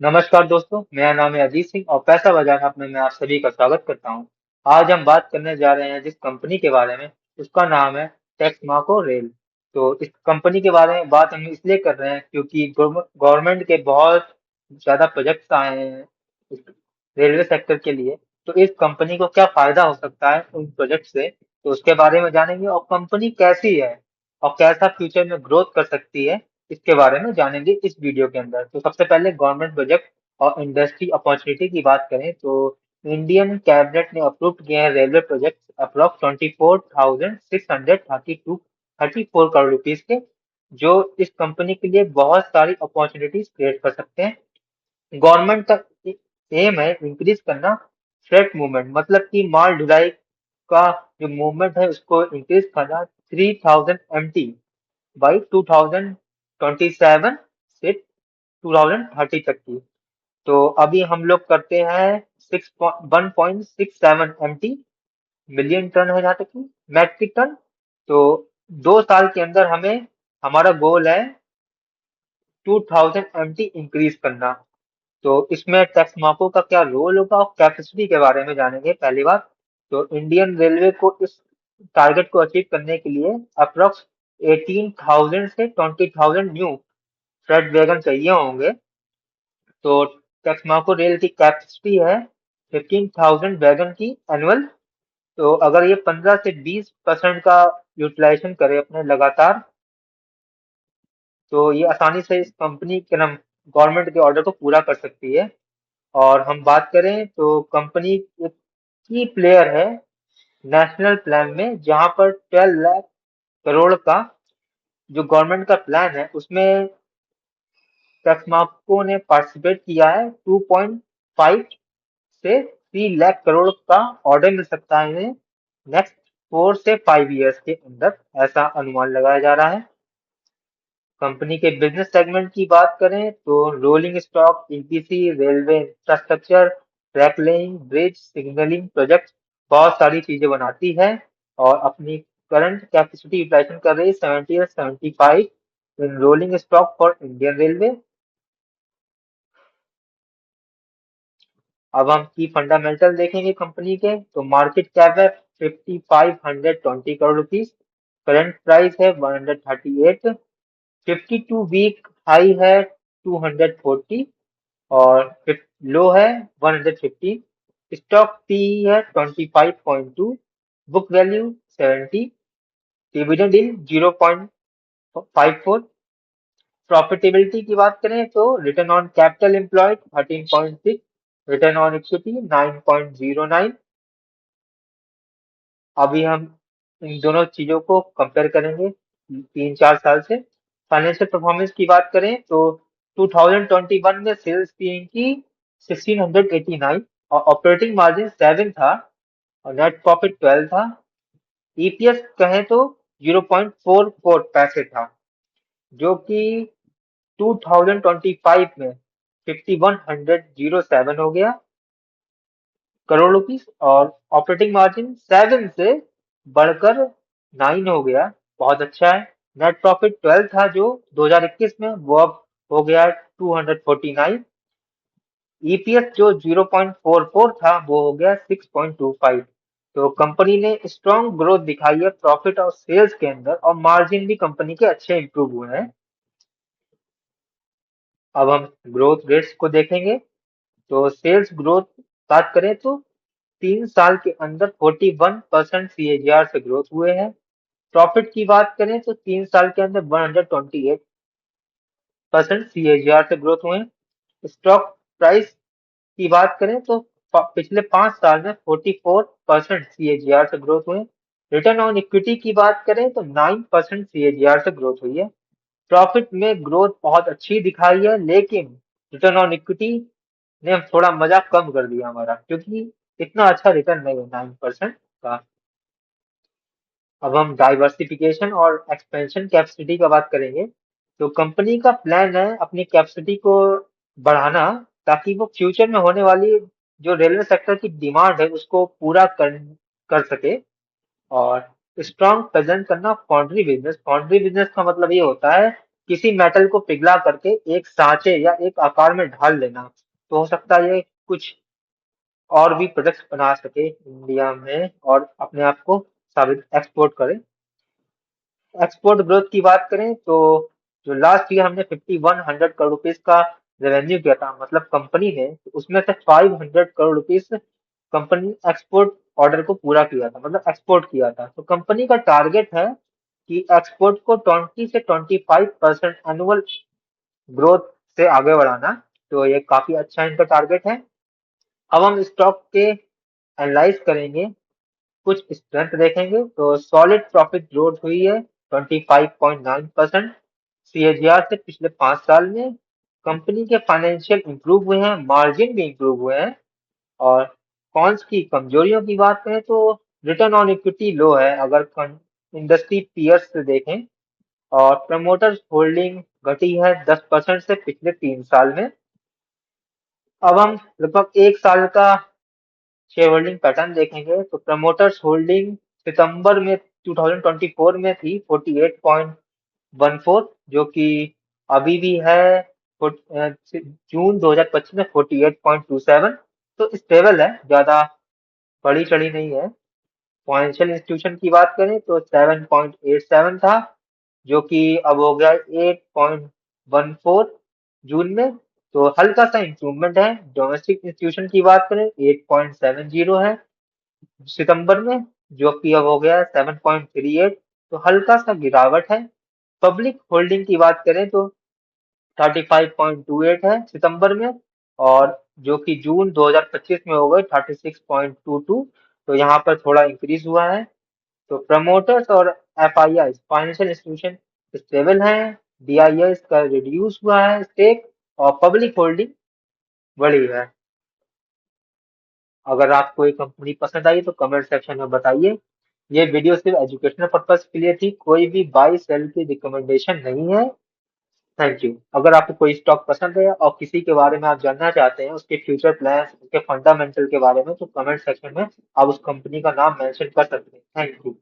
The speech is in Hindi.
नमस्कार दोस्तों, मेरा नाम है अजीत सिंह और पैसा बाजार ऐप में मैं आप सभी का स्वागत करता हूं। आज हम बात करने जा रहे हैं जिस कंपनी के बारे में, उसका नाम है टेक्समाको रेल। तो इस कंपनी के बारे में बात हम इसलिए कर रहे हैं क्योंकि गवर्नमेंट के बहुत ज्यादा प्रोजेक्ट्स आए हैं इस रेलवे सेक्टर के लिए। तो इस कंपनी को क्या फायदा हो सकता है उन प्रोजेक्ट से, तो उसके बारे में जानेंगे। और कंपनी कैसी है और कैसा फ्यूचर में ग्रोथ कर सकती है, इसके बारे में जानेंगे इस वीडियो के अंदर। तो सबसे पहले गवर्नमेंट प्रोजेक्ट और इंडस्ट्री अपॉर्चुनिटी की बात करें तो इंडियन कैबिनेट ने अप्रूव किए हैं railway project approx 24,632 34 crore rupees के, जो इस कंपनी के लिए बहुत सारी अपॉर्चुनिटीज क्रिएट कर सकते हैं। गवर्नमेंट का एम है इंक्रीज करना फ्रेट मूवमेंट, मतलब कि माल ढुलाई का जो मूवमेंट है उसको इंक्रीज करना 3000 MT बाई 2027 से 2030 तक की। तो अभी हम लोग करते हैं 1.67 MT, मिलियन टन है जहाँ तक कि मैट्रिक टन। तो 2 साल के अंदर हमें, हमारा गोल है 2000 MT इंक्रीज करना। तो इसमें टैक्स माफो का क्या रोल होगा और कैपेसिटी के बारे में जानेंगे। पहली बात तो इंडियन रेलवे को इस टारगेट को अचीव करने के लिए अप्रोक्स 18,000 से 20,000 न्यू फ्रेट वैगन चाहिए होंगे। तो टेक्समाको रेल की कैपेसिटी है 15,000 वैगन की एनुअल। तो अगर ये 15 से 20% का यूटिलाइजेशन करे अपने लगातार, तो ये आसानी से इस कंपनी के नाम गवर्नमेंट के ऑर्डर को पूरा कर सकती है। और हम बात करें तो कंपनी एक की प्लेयर है नेशनल प्लान में, जहां पर 12 लाख करोड़ का जो गवर्नमेंट का प्लान है उसमें टेक्समाको ने पार्टिसिपेट किया है। 2.5 से 3 लाख करोड़ का ऑर्डर मिल सकता है इन्हें नेक्स्ट 4 से 5 ईयर्स के अंदर, ऐसा अनुमान लगाया जा रहा है। कंपनी के बिजनेस सेगमेंट की बात करें तो rolling stock, EPC, railway infrastructure, track laying, bridge signalling project, बहुत सारी चीजें बनाती है। और अपनी करंट कैपेसिटी यूटिलाइजेशन कर रही है 70 से 75 in rolling stock for Indian railway. अब हम की फंडामेंटल देखेंगे कंपनी के, तो मार्केट कैप है 5,520 करोड़ रुपीस, करंट प्राइस है 138, 52 वीक हाई है 240 और लो है 150। स्टॉक पी है 25.2, book value 70, dividend yield 0.54। Profitability की बात करें तो return on capital employed 13.6, return on equity 9.09। अभी हम इन दोनों चीजों को कंपेयर करेंगे 3-4 साल से। फाइनेंशियल परफॉर्मेंस की बात करें तो 2021 में सेल्स थी इनकी 1689 और ऑपरेटिंग मार्जिन 7 था और नेट प्रॉफिट 12 था। ईपीएस कहें तो 0.44 पैसे था, जो कि 2025 में 5107 हो गया करोड़ रुपीस। और ऑपरेटिंग मार्जिन 7 से बढ़कर 9 हो गया, बहुत अच्छा है। नेट प्रॉफिट 12 था जो 2021 में, वो अब हो गया 249। ईपीएस जो 0.44 था वो हो गया 6.25। तो कंपनी ने स्ट्रॉन्ग ग्रोथ दिखाई है प्रॉफिट और सेल्स के अंदर, और मार्जिन भी कंपनी के अच्छे इंप्रूव हुए हैं। अब हम ग्रोथ रेट्स को देखेंगे। तो सेल्स ग्रोथ बात करें तो 3 साल के अंदर 41% सीएजीआर से ग्रोथ हुए हैं। प्रॉफिट की बात करें तो 3 साल के अंदर 128% सीएजीआर से ग्रोथ हुए हैं। स्टॉक प्राइस की बात करें तो पिछले 5 साल में 44% सीएजीआर से ग्रोथ हुए। रिटर्न ऑन इक्विटी की बात करें तो 9% सीएजीआर से ग्रोथ हुई है। प्रॉफिट में ग्रोथ बहुत अच्छी दिखाई है, लेकिन रिटर्न ऑन इक्विटी ने थोड़ा मजाक कम कर दिया हमारा, क्योंकि इतना अच्छा रिटर्न नहीं है 9% का। अब हम डाइवर्सिफिकेशन और एक्सपेंशन कैपेसिटी का बात करेंगे। तो कंपनी का प्लान है अपनी कैपेसिटी को बढ़ाना, ताकि वो फ्यूचर में होने वाली जो रेलवे सेक्टर की डिमांड है उसको पूरा कर सके। और स्ट्रॉन्ग प्रेजेंट करना फाउंड्री बिजनेस, फाउंड्री बिजनेस का मतलब ये होता है किसी मेटल को पिघला करके एक सांचे या एक आकार में ढाल लेना। तो हो सकता है ये कुछ और भी प्रोडक्ट्स बना सके इंडिया में और अपने आप को साबित एक्सपोर्ट करे। एक्सपोर्ट ग्रोथ की बात करें तो जो लास्ट ईयर हमने 5100 करोड़ रुपीज का रेवेन्यू किया था, मतलब कंपनी ने, तो उसमें से 500 crore rupees company export order को पूरा किया था, मतलब एक्सपोर्ट किया था। तो कंपनी का टारगेट है कि एक्सपोर्ट को 20 से 25% एनुअल ग्रोथ से आगे बढ़ाना। तो ये काफी अच्छा इनका टारगेट है। अब हम स्टॉक के एनालाइज करेंगे, कुछ स्ट्रेंथ देखेंगे। तो सॉलिड प्रॉफिट ग्रोथ हुई है 25.9% सीएजीआर से पिछले 5 साल में। कंपनी के फाइनेंशियल इंप्रूव हुए हैं, मार्जिन भी इंप्रूव हुए हैं। और कॉन्स की कमजोरियों की बात करें तो रिटर्न ऑन इक्विटी लो है अगर इंडस्ट्री पीयर्स से देखें। और प्रमोटर्स होल्डिंग घटी है 10% से पिछले 3 साल में। अब हम लगभग 1 साल का शेयर होल्डिंग पैटर्न देखेंगे। तो प्रमोटर्स होल्डिंग सितंबर में 2024 में थी 48.14, जो कि अभी भी है जून 2025 में 48.27। तो स्टेबल है, ज्यादा बढ़ी चढ़ी नहीं है। फाइनेंशियल इंस्टीट्यूशन की बात करें तो 7.87 था, जो कि अब हो गया 8.14 जून में। तो हल्का सा इंप्रूवमेंट है। डोमेस्टिक इंस्टीट्यूशन की बात करें 8.70 है सितंबर में, जो कि अब हो गया 7.38। तो हल्का सा गिरावट है। पब्लिक होल्डिंग की बात करें तो 35.28 है सितंबर में, और जो कि जून 2025 में हो गए 36.22। तो यहाँ पर थोड़ा इंक्रीज हुआ है। तो प्रमोटर्स और एफआईआई फाइनेंशियल इंस्टीट्यूशन स्टेबल हैं। डीआईएस का रिड्यूस हुआ है स्टेक, और पब्लिक होल्डिंग बढ़ी है। अगर आपको ये कंपनी पसंद आई तो कमेंट सेक्शन में बताइए। ये वीडियो सिर्फ एजुकेशनल पर्पज के लिए थी, कोई भी बाई सेल की रिकमेंडेशन नहीं है। Thank you. अगर आपको कोई स्टॉक पसंद है और किसी के बारे में आप जानना चाहते हैं, उसके फ्यूचर प्लान, उसके फंडामेंटल के बारे में, तो कमेंट सेक्शन में आप उस कंपनी का नाम मेंशन कर सकते हैं। Thank you.